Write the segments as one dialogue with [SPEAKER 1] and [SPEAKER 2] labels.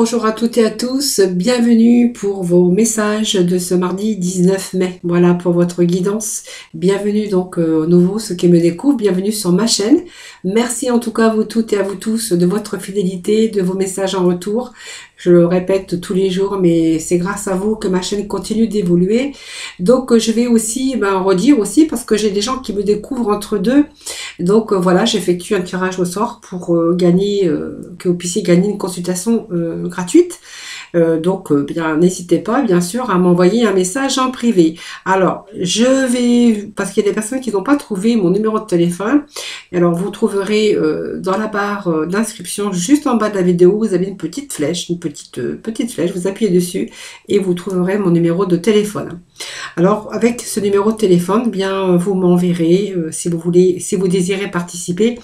[SPEAKER 1] bonjour à toutes et à tous, bienvenue pour vos messages de ce mardi 19 mai. Voilà pour votre guidance. Bienvenue donc au nouveau, ceux qui me découvrent, bienvenue sur ma chaîne. Merci en tout cas à vous toutes et à vous tous de votre fidélité, de vos messages en retour. Je le répète tous les jours, mais c'est grâce à vous que ma chaîne continue d'évoluer. Donc je vais aussi redire aussi, parce que j'ai des gens qui me découvrent entre deux. Donc voilà, j'effectue un tirage au sort pour gagner, que vous puissiez gagner une consultation gratuite. Donc bien n'hésitez pas bien sûr à m'envoyer un message en privé. Alors je vais, parce qu'il y a des personnes qui n'ont pas trouvé mon numéro de téléphone, alors vous trouverez dans la barre d'inscription juste en bas de la vidéo, vous avez une petite flèche, une petite flèche, vous appuyez dessus et vous trouverez mon numéro de téléphone. Alors avec ce numéro de téléphone, bien vous m'enverrez si vous voulez, si vous désirez participer,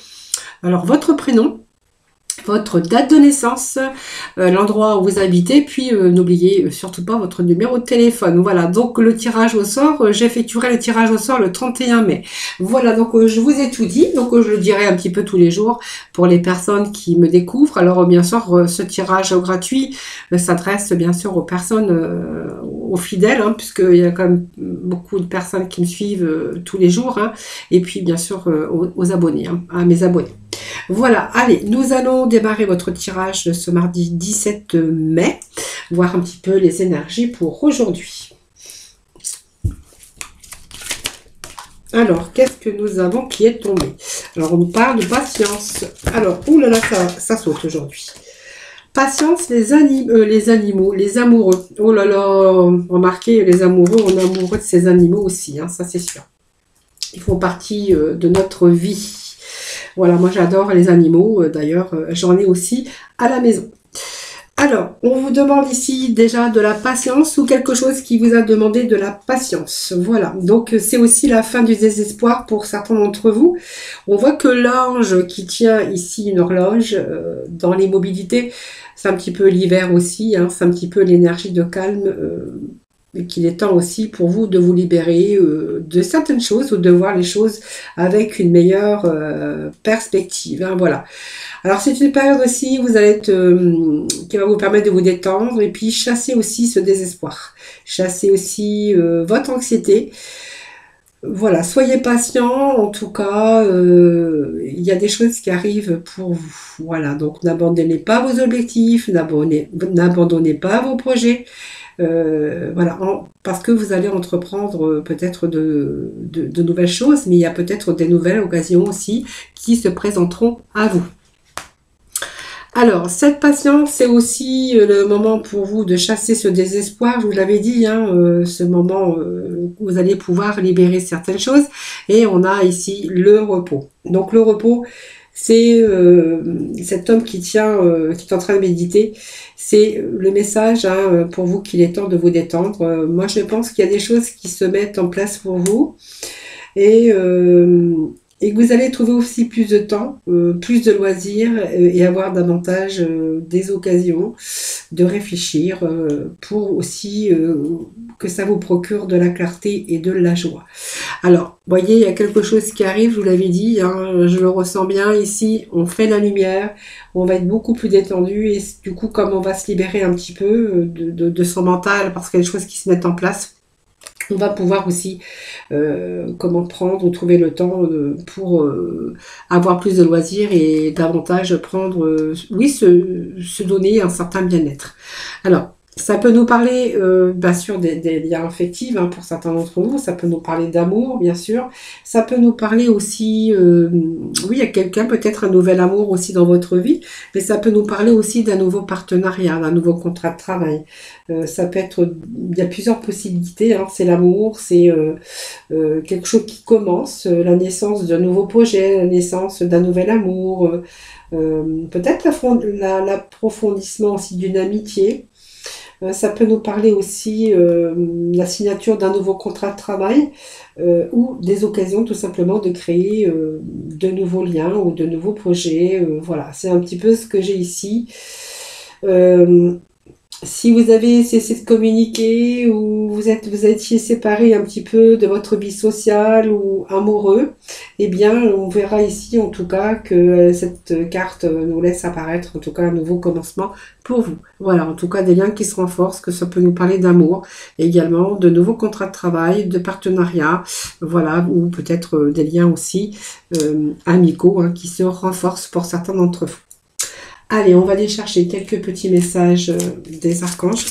[SPEAKER 1] alors votre prénom, votre date de naissance, l'endroit où vous habitez, puis n'oubliez surtout pas votre numéro de téléphone. Voilà, donc le tirage au sort, j'effectuerai le tirage au sort le 31 mai. Voilà, donc je vous ai tout dit, donc je le dirai un petit peu tous les jours pour les personnes qui me découvrent. Alors bien sûr, ce tirage gratuit s'adresse bien sûr aux personnes, aux fidèles, hein, puisqu'il y a quand même beaucoup de personnes qui me suivent tous les jours, hein, et puis bien sûr aux abonnés, hein, à mes abonnés. Voilà, allez, nous allons démarrer votre tirage de ce mardi 17 mai, voir un petit peu les énergies pour aujourd'hui. Alors, qu'est-ce que nous avons qui est tombé? Alors, on nous parle de patience. Alors, oulala, ça saute aujourd'hui. Patience, les animaux, les amoureux. Oh là là, remarquez, les amoureux, on est amoureux de ces animaux aussi, hein, ça c'est sûr. Ils font partie de notre vie. Voilà, moi j'adore les animaux, d'ailleurs j'en ai aussi à la maison. Alors, on vous demande ici déjà de la patience ou quelque chose qui vous a demandé de la patience. Voilà, donc c'est aussi la fin du désespoir pour certains d'entre vous. On voit que l'ange qui tient ici une horloge dans l'immobilité, c'est un petit peu l'hiver aussi, hein, c'est un petit peu l'énergie de calme. Qu'il est temps aussi pour vous de vous libérer de certaines choses ou de voir les choses avec une meilleure perspective. Hein, voilà. Alors c'est une période aussi où vous allez être, qui va vous permettre de vous détendre et puis chasser aussi ce désespoir. Chasser aussi votre anxiété. Voilà, soyez patient, en tout cas, il y a des choses qui arrivent pour vous. Voilà, donc n'abandonnez pas vos objectifs, n'abandonnez pas vos projets. Voilà, parce que vous allez entreprendre peut-être de nouvelles choses, mais il y a peut-être des nouvelles occasions aussi qui se présenteront à vous. Alors, cette patience, c'est aussi le moment pour vous de chasser ce désespoir, je vous l'avais dit, hein, ce moment où vous allez pouvoir libérer certaines choses. Et on a ici le repos. Donc le repos, c'est cet homme qui tient, qui est en train de méditer. C'est le message hein, pour vous qu'il est temps de vous détendre. Moi, je pense qu'il y a des choses qui se mettent en place pour vous. Et que vous allez trouver aussi plus de temps, plus de loisirs et avoir davantage des occasions de réfléchir pour aussi que ça vous procure de la clarté et de la joie. Alors, voyez, il y a quelque chose qui arrive, je vous l'avais dit, hein, je le ressens bien ici, on fait la lumière, on va être beaucoup plus détendu et du coup, comme on va se libérer un petit peu de son mental parce qu'il y a des choses qui se mettent en place, on va pouvoir aussi comment prendre ou trouver le temps pour avoir plus de loisirs et davantage prendre, oui, se donner un certain bien-être. Alors, ça peut nous parler, bien sûr, des liens affectifs hein, pour certains d'entre vous. Ça peut nous parler d'amour, bien sûr. Ça peut nous parler aussi, oui, il y a quelqu'un, peut-être un nouvel amour aussi dans votre vie. Mais ça peut nous parler aussi d'un nouveau partenariat, d'un nouveau contrat de travail. Ça peut être, il y a plusieurs possibilités. Hein, c'est l'amour, c'est quelque chose qui commence, la naissance d'un nouveau projet, la naissance d'un nouvel amour. Peut-être l'approfondissement aussi d'une amitié. Ça peut nous parler aussi de la signature d'un nouveau contrat de travail ou des occasions tout simplement de créer de nouveaux liens ou de nouveaux projets. Voilà, c'est un petit peu ce que j'ai ici. Si vous avez cessé de communiquer ou vous étiez séparés un petit peu de votre vie sociale ou amoureux, eh bien, on verra ici en tout cas que cette carte nous laisse apparaître en tout cas un nouveau commencement pour vous. Voilà, en tout cas des liens qui se renforcent, que ça peut nous parler d'amour, également de nouveaux contrats de travail, de partenariat, voilà, ou peut-être des liens aussi amicaux hein, qui se renforcent pour certains d'entre vous. Allez, on va aller chercher quelques petits messages des archanges.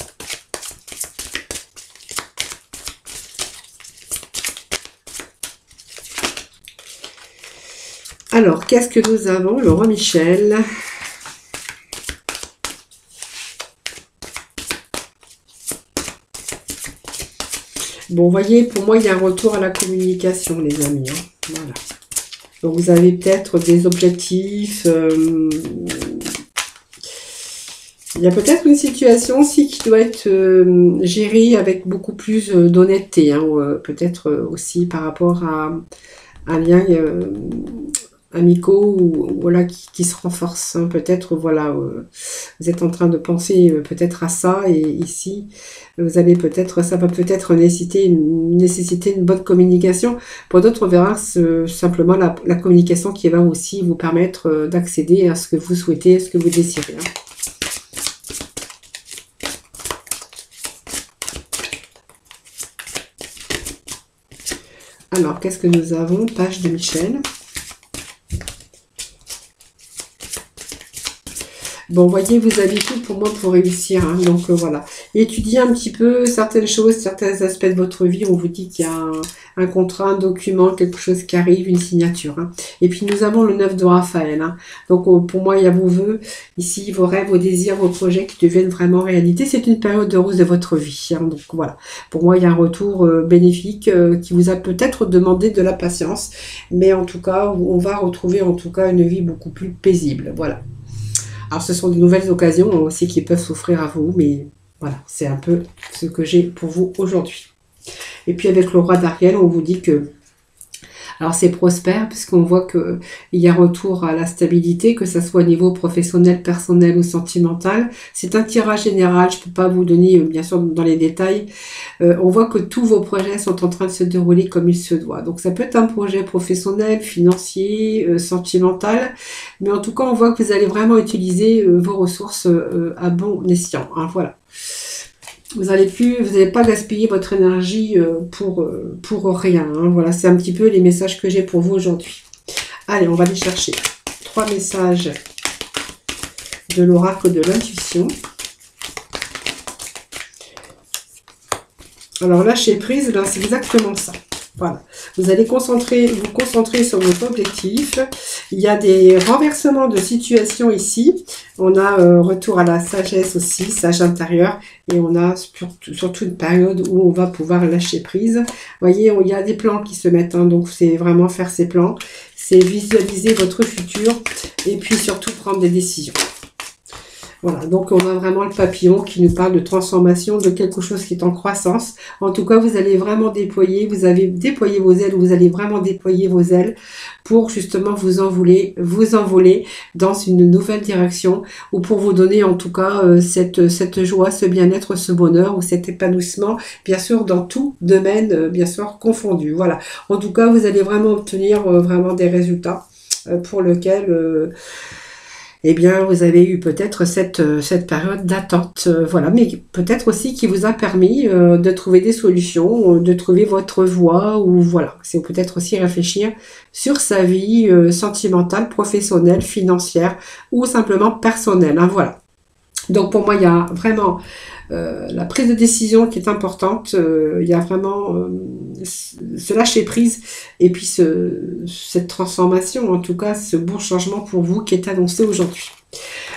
[SPEAKER 1] Alors, qu'est-ce que nous avons? Le roi Michel. Bon, vous voyez, pour moi, il y a un retour à la communication, les amis. Hein. Voilà. Donc, vous avez peut-être des objectifs... il y a peut-être une situation aussi qui doit être gérée avec beaucoup plus d'honnêteté. Hein, peut-être aussi par rapport à un lien amicaux ou voilà, qui se renforcent. Hein. Peut-être, voilà, vous êtes en train de penser peut-être à ça. Et ici, vous allez peut-être, ça va peut-être nécessiter une bonne communication. Pour d'autres, on verra simplement la communication qui va aussi vous permettre d'accéder à ce que vous souhaitez, à ce que vous désirez. Hein. Alors, qu'est-ce que nous avons? Page de Michel. Bon, voyez, vous avez tout pour moi pour réussir. Hein, donc, voilà. Étudiez un petit peu certaines choses, certains aspects de votre vie. On vous dit qu'il y a un contrat, un document, quelque chose qui arrive, une signature. Hein. Et puis, nous avons le 9 de Raphaël. Hein. Donc, pour moi, il y a vos vœux, ici, vos rêves, vos désirs, vos projets qui deviennent vraiment réalité. C'est une période heureuse de votre vie. Hein. Donc, voilà. Pour moi, il y a un retour bénéfique qui vous a peut-être demandé de la patience. Mais en tout cas, on va retrouver en tout cas une vie beaucoup plus paisible. Voilà. Alors, ce sont de nouvelles occasions aussi qui peuvent s'offrir à vous, mais voilà, c'est un peu ce que j'ai pour vous aujourd'hui. Et puis, avec le roi d'Ariel, on vous dit que, alors c'est prospère, puisqu'on voit qu'il y a retour à la stabilité, que ce soit au niveau professionnel, personnel ou sentimental. C'est un tirage général, je ne peux pas vous donner, bien sûr, dans les détails. On voit que tous vos projets sont en train de se dérouler comme il se doit. Donc, ça peut être un projet professionnel, financier, sentimental. Mais en tout cas, on voit que vous allez vraiment utiliser vos ressources à bon escient. Hein, voilà. Vous n'allez pas gaspiller votre énergie pour rien. Hein. Voilà, c'est un petit peu les messages que j'ai pour vous aujourd'hui. Allez, on va aller chercher 3 messages de l'oracle de l'intuition. Alors, lâcher prise, ben, c'est exactement ça. Voilà. Vous allez vous concentrer sur votre objectif. Il y a des renversements de situation ici. On a retour à la sagesse aussi, sage intérieur. Et on a surtout une période où on va pouvoir lâcher prise. Vous voyez, il y a des plans qui se mettent. Hein, donc, c'est vraiment faire ces plans. C'est visualiser votre futur. Et puis, surtout, prendre des décisions. Voilà, donc on a vraiment le papillon qui nous parle de transformation, de quelque chose qui est en croissance. En tout cas, vous allez vraiment déployer, vous avez déployé vos ailes, vous allez vraiment déployer vos ailes pour justement vous envoler dans une nouvelle direction ou pour vous donner en tout cas cette joie, ce bien-être, ce bonheur ou cet épanouissement, bien sûr dans tout domaine, bien sûr confondu. Voilà, en tout cas, vous allez vraiment obtenir vraiment des résultats pour lesquels... eh bien, vous avez eu peut-être cette période d'attente, voilà, mais peut-être aussi qui vous a permis de trouver des solutions, de trouver votre voie, ou voilà, c'est peut-être aussi réfléchir sur sa vie sentimentale, professionnelle, financière, ou simplement personnelle, hein, voilà. Donc pour moi, il y a vraiment la prise de décision qui est importante, il y a vraiment ce lâcher prise et puis cette transformation, en tout cas ce bon changement pour vous qui est annoncé aujourd'hui.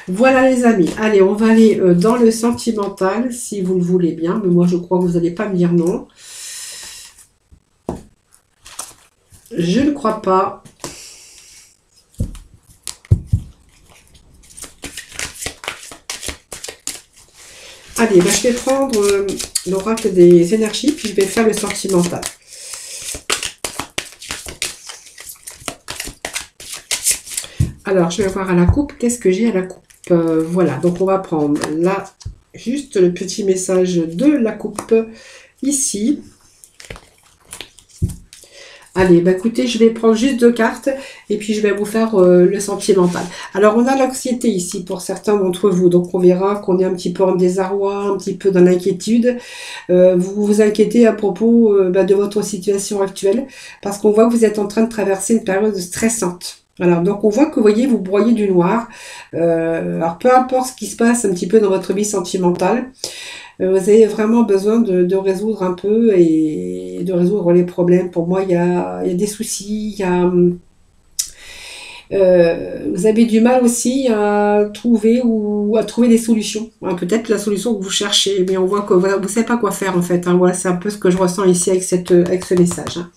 [SPEAKER 1] Voilà les amis, allez on va aller dans le sentimental si vous le voulez bien, mais moi je crois que vous n'allez pas me dire non. Je ne crois pas. Allez, ben, je vais prendre l'oracle des énergies, puis je vais faire le sentimental. Alors, je vais voir à la coupe, qu'est-ce que j'ai à la coupe. Voilà, donc on va prendre la juste le petit message de la coupe ici. Allez, bah écoutez, je vais prendre juste 2 cartes et puis je vais vous faire le sentimental. Alors, on a l'anxiété ici pour certains d'entre vous. Donc, on verra qu'on est un petit peu en désarroi, un petit peu dans l'inquiétude. Vous vous inquiétez à propos de votre situation actuelle parce qu'on voit que vous êtes en train de traverser une période stressante. Voilà, donc on voit que, vous voyez, vous broyez du noir. Alors, peu importe ce qui se passe un petit peu dans votre vie sentimentale, vous avez vraiment besoin de résoudre un peu et de résoudre les problèmes. Pour moi, il y a des soucis, vous avez du mal aussi à trouver des solutions. Hein, peut-être la solution que vous cherchez, mais on voit que voilà, vous ne savez pas quoi faire en fait. Hein. Voilà, c'est un peu ce que je ressens ici avec ce message. Hein.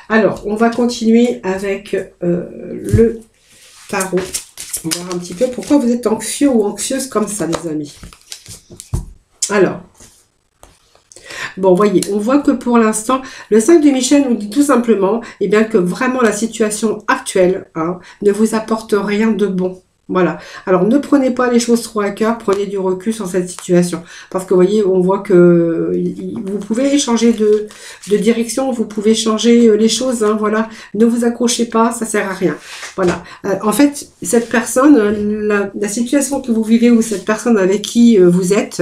[SPEAKER 1] Alors, on va continuer avec le tarot. On va voir un petit peu pourquoi vous êtes anxieux ou anxieuse comme ça, les amis. Alors, bon, voyez, on voit que pour l'instant, le 5 de Michel nous dit tout simplement bien, que vraiment la situation actuelle ne vous apporte rien de bon. Voilà. Alors, ne prenez pas les choses trop à cœur, prenez du recul sur cette situation. Parce que, vous voyez, on voit que vous pouvez changer de direction, vous pouvez changer les choses, hein, voilà. Ne vous accrochez pas, ça sert à rien. Voilà. En fait, cette personne, la situation que vous vivez ou cette personne avec qui vous êtes,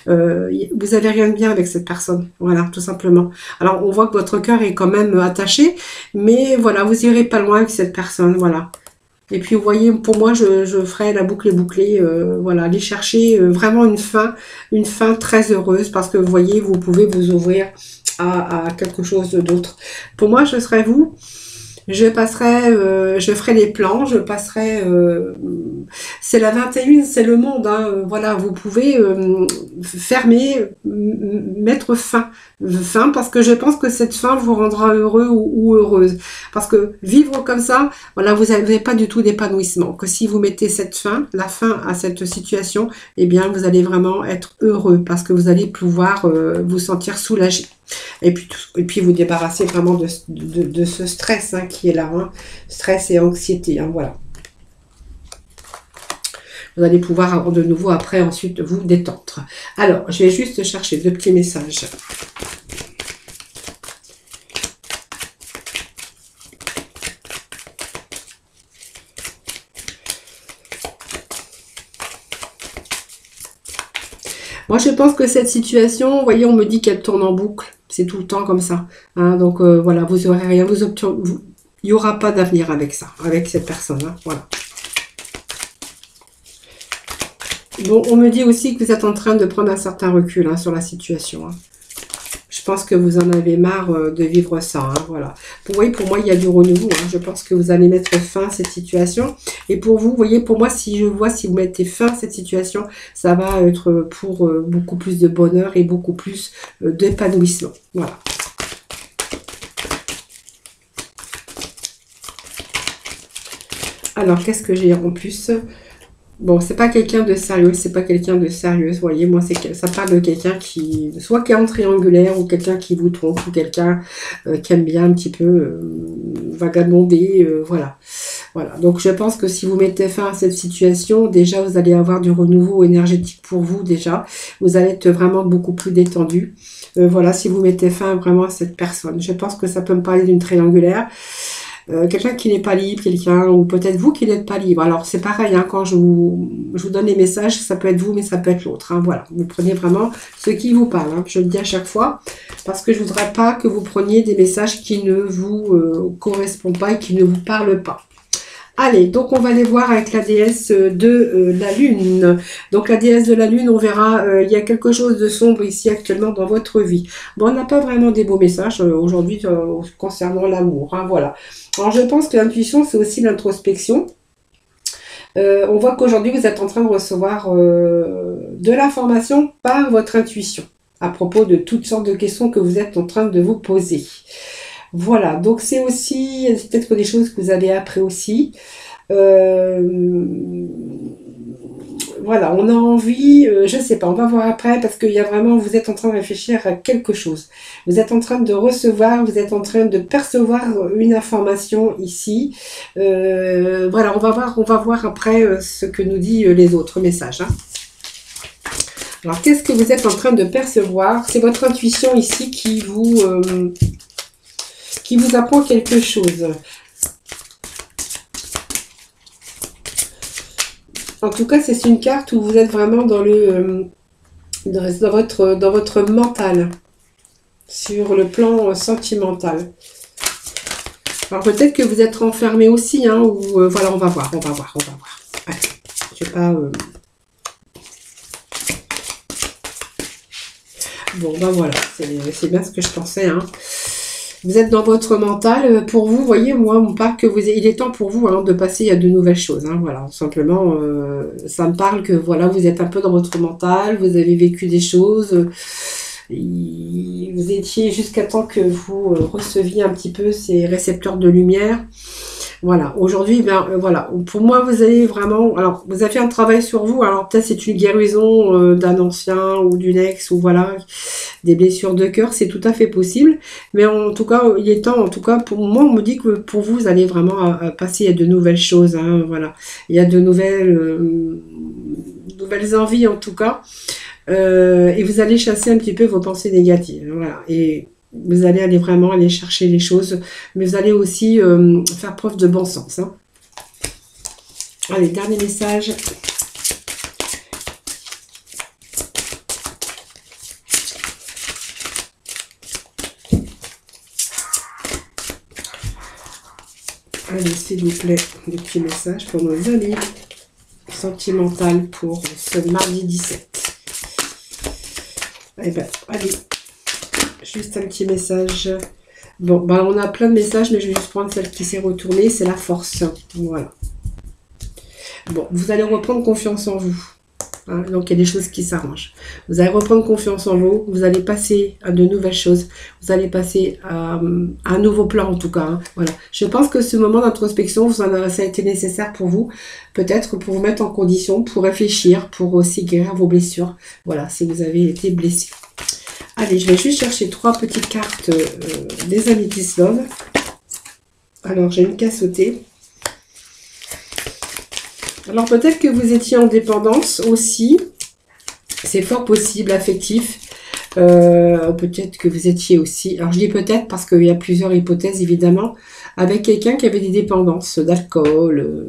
[SPEAKER 1] vous avez rien de bien avec cette personne. Voilà, tout simplement. Alors, on voit que votre cœur est quand même attaché, mais voilà, vous irez pas loin avec cette personne, voilà. Et puis, vous voyez, pour moi, je ferai la boucle bouclée. Voilà, aller chercher vraiment une fin très heureuse parce que, vous voyez, vous pouvez vous ouvrir à quelque chose d'autre. Pour moi, je serai vous. Je ferai les plans, c'est la 21, c'est le monde, hein, voilà, vous pouvez fermer, mettre fin parce que je pense que cette fin vous rendra heureux ou heureuse, parce que vivre comme ça, voilà, vous n'avez pas du tout d'épanouissement, que si vous mettez la fin à cette situation, eh bien, vous allez vraiment être heureux, parce que vous allez pouvoir vous sentir soulagé. Et puis vous débarrasser vraiment de ce stress qui est là, hein. Stress et anxiété, hein, voilà. Vous allez pouvoir de nouveau après ensuite vous détendre. Alors, je vais juste chercher 2 petits messages. Moi, je pense que cette situation, vous voyez, on me dit qu'elle tourne en boucle. C'est tout le temps comme ça. Hein, donc, voilà, vous n'aurez rien. Il n'y aura pas d'avenir avec ça, avec cette personne. Hein, voilà. Bon, on me dit aussi que vous êtes en train de prendre un certain recul sur la situation. Hein. Je pense que vous en avez marre de vivre ça. Hein, voilà. Vous voyez, pour moi, il y a du renouveau. Hein. Je pense que vous allez mettre fin à cette situation. Et pour vous, vous voyez, pour moi, si vous mettez fin à cette situation, ça va être pour beaucoup plus de bonheur et beaucoup plus d'épanouissement. Voilà. Alors, qu'est-ce que j'ai en plus ? Bon, c'est pas quelqu'un de sérieux, c'est pas quelqu'un de sérieuse, vous voyez, moi, ça parle de quelqu'un qui, soit qui est en triangulaire, ou quelqu'un qui vous trompe, ou quelqu'un qui aime bien un petit peu vagabonder, voilà. Voilà, donc je pense que si vous mettez fin à cette situation, déjà, vous allez avoir du renouveau énergétique pour vous, déjà. Vous allez être vraiment beaucoup plus détendu. Voilà, si vous mettez fin vraiment à cette personne. Je pense que ça peut me parler d'une triangulaire. Quelqu'un qui n'est pas libre, ou peut-être vous qui n'êtes pas libre. Alors c'est pareil, hein, quand je vous donne les messages, ça peut être vous, mais ça peut être l'autre. Hein, voilà, vous prenez vraiment ce qui vous parle. Hein, je le dis à chaque fois, parce que je ne voudrais pas que vous preniez des messages qui ne vous correspondent pas et qui ne vous parlent pas. Allez, donc on va aller voir avec la déesse de la Lune. Donc la déesse de la Lune, on verra, il y a quelque chose de sombre ici actuellement dans votre vie. Bon, on n'a pas vraiment des beaux messages aujourd'hui concernant l'amour. Hein, voilà. Alors je pense que l'intuition, c'est aussi l'introspection. On voit qu'aujourd'hui, vous êtes en train de recevoir de l'information par votre intuition à propos de toutes sortes de questions que vous êtes en train de vous poser. Voilà, donc c'est aussi peut-être des choses que vous avez appris aussi. Voilà, on a envie, je ne sais pas, on va voir après parce qu'il y a vraiment, vous êtes en train de réfléchir à quelque chose. Vous êtes en train de recevoir, vous êtes en train de percevoir une information ici. Voilà, on va voir après ce que nous dit les autres messages. Hein. Alors, qu'est-ce que vous êtes en train de percevoir? C'est votre intuition ici qui vous apprend quelque chose. En tout cas, c'est une carte où vous êtes vraiment dans votre mental, sur le plan sentimental. Alors peut-être que vous êtes renfermé aussi, hein, ou voilà, on va voir. Allez, je vais pas. Bon, ben voilà, c'est bien ce que je pensais, hein. Vous êtes dans votre mental. Pour vous, voyez, moi, on parle que il est temps pour vous, hein, de passer à de nouvelles choses. Hein, voilà, simplement, ça me parle que voilà, vous êtes un peu dans votre mental, vous avez vécu des choses. Vous étiez jusqu'à temps que vous receviez un petit peu ces récepteurs de lumière. Voilà, aujourd'hui, ben voilà, pour moi, vous allez vraiment, alors, vous avez fait un travail sur vous, alors peut-être c'est une guérison d'un ancien ou d'une ex, ou voilà, des blessures de cœur, c'est tout à fait possible, mais en tout cas, il est temps, en tout cas, pour moi, on me dit que pour vous, vous allez vraiment passer à de nouvelles choses, hein, voilà, il y a de nouvelles envies, en tout cas, et vous allez chasser un petit peu vos pensées négatives, voilà, et vous allez aller vraiment aller chercher les choses, mais vous allez aussi faire preuve de bon sens. Hein. Allez, dernier message. Allez, s'il vous plaît, des petits messages pour nos amis sentimentales pour ce mardi 17. Eh ben, allez. Juste un petit message. Bon, bah on a plein de messages, mais je vais juste prendre celle qui s'est retournée. C'est la force. Voilà. Bon, vous allez reprendre confiance en vous. Hein, donc, il y a des choses qui s'arrangent. Vous allez reprendre confiance en vous. Vous allez passer à de nouvelles choses. Vous allez passer à un nouveau plan, en tout cas. Hein, voilà. Je pense que ce moment d'introspection, ça a été nécessaire pour vous. Peut-être pour vous mettre en condition, pour réfléchir, pour aussi guérir vos blessures. Voilà, si vous avez été blessé. Allez, je vais juste chercher 3 petites cartes des Amethyst Love. Alors, j'ai une cassotée. Alors, peut-être que vous étiez en dépendance aussi. C'est fort possible, affectif. Peut-être que vous étiez aussi... Alors, je dis peut-être parce qu'il y a plusieurs hypothèses, évidemment. Avec quelqu'un qui avait des dépendances d'alcool,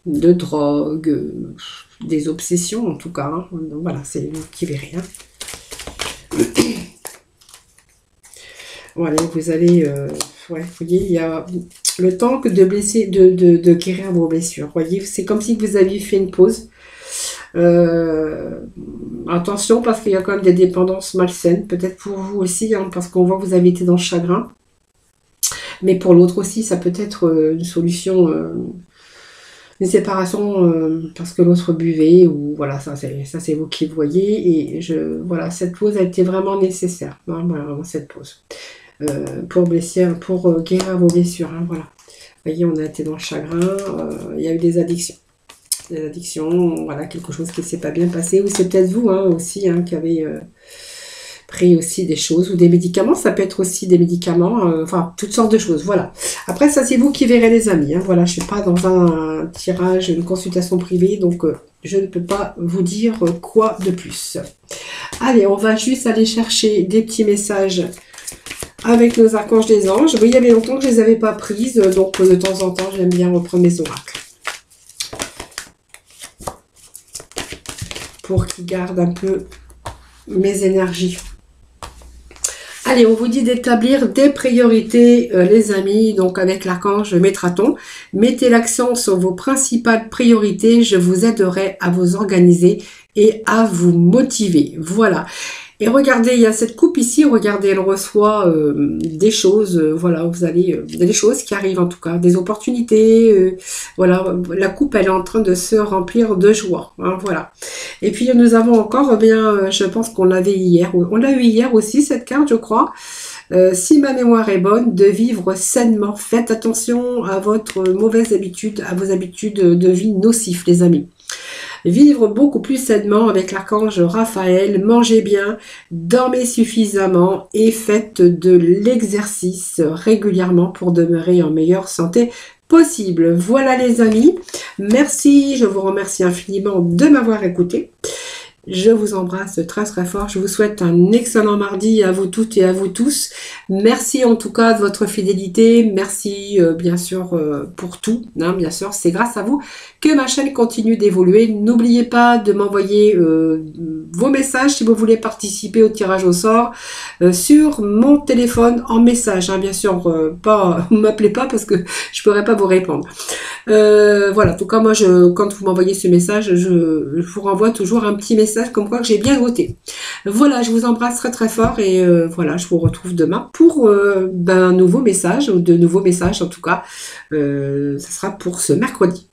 [SPEAKER 1] de drogue, des obsessions, en tout cas. Hein. Donc, voilà, c'est vous qui verrez. Hein. Voilà, vous allez, ouais, vous voyez, il y a le temps que de blesser, de guérir vos blessures. Voyez, c'est comme si vous aviez fait une pause. Attention, parce qu'il y a quand même des dépendances malsaines, peut-être pour vous aussi, hein, parce qu'on voit que vous avez été dans le chagrin. Mais pour l'autre aussi, ça peut être une solution, une séparation parce que l'autre buvait, ou voilà, ça c'est vous qui le voyez. Et voilà, cette pause a été vraiment nécessaire, hein, voilà, vraiment cette pause. Pour guérir vos blessures, hein, voilà. Vous voyez, on a été dans le chagrin, il y a eu des addictions. Des addictions, voilà, quelque chose qui ne s'est pas bien passé, ou c'est peut-être vous hein, aussi hein, qui avez pris aussi des choses, ou des médicaments, ça peut être aussi des médicaments, enfin, toutes sortes de choses, voilà. Après, ça, c'est vous qui verrez les amis, hein, voilà, je ne suis pas dans un tirage, une consultation privée, donc je ne peux pas vous dire quoi de plus. Allez, on va juste aller chercher des petits messages avec nos archanges des anges. Oui, il y avait longtemps que je ne les avais pas prises, donc de temps en temps, j'aime bien reprendre mes oracles. Pour qu'ils gardent un peu mes énergies. Allez, on vous dit d'établir des priorités, les amis, donc avec l'archange Métraton. Mettez l'accent sur vos principales priorités, je vous aiderai à vous organiser et à vous motiver. Voilà. Et regardez, il y a cette coupe ici, regardez, elle reçoit des choses, voilà, vous allez, des choses qui arrivent en tout cas, des opportunités, voilà, la coupe, elle est en train de se remplir de joie, hein, voilà. Et puis nous avons encore, eh bien, je pense qu'on l'avait hier, on l'a eu hier aussi, cette carte, je crois. Si ma mémoire est bonne, de vivre sainement. Faites attention à votre mauvaise habitude, à vos habitudes de vie nocives, les amis. Vivre beaucoup plus sainement avec l'archange Raphaël, mangez bien, dormez suffisamment et faites de l'exercice régulièrement pour demeurer en meilleure santé possible. Voilà les amis, merci, je vous remercie infiniment de m'avoir écouté Je vous embrasse très très fort. Je vous souhaite un excellent mardi à vous toutes et à vous tous. Merci en tout cas de votre fidélité. Merci bien sûr pour tout. Hein, bien sûr, c'est grâce à vous que ma chaîne continue d'évoluer. N'oubliez pas de m'envoyer vos messages si vous voulez participer au tirage au sort sur mon téléphone en message. Hein, bien sûr, pas m'appelez pas parce que je pourrais pas vous répondre. Voilà, en tout cas, moi, quand vous m'envoyez ce message, je vous renvoie toujours un petit message comme quoi que j'ai bien voté. Voilà, je vous embrasse très très fort et voilà, je vous retrouve demain pour un nouveau message, ou de nouveaux messages en tout cas. Ça sera pour ce mercredi.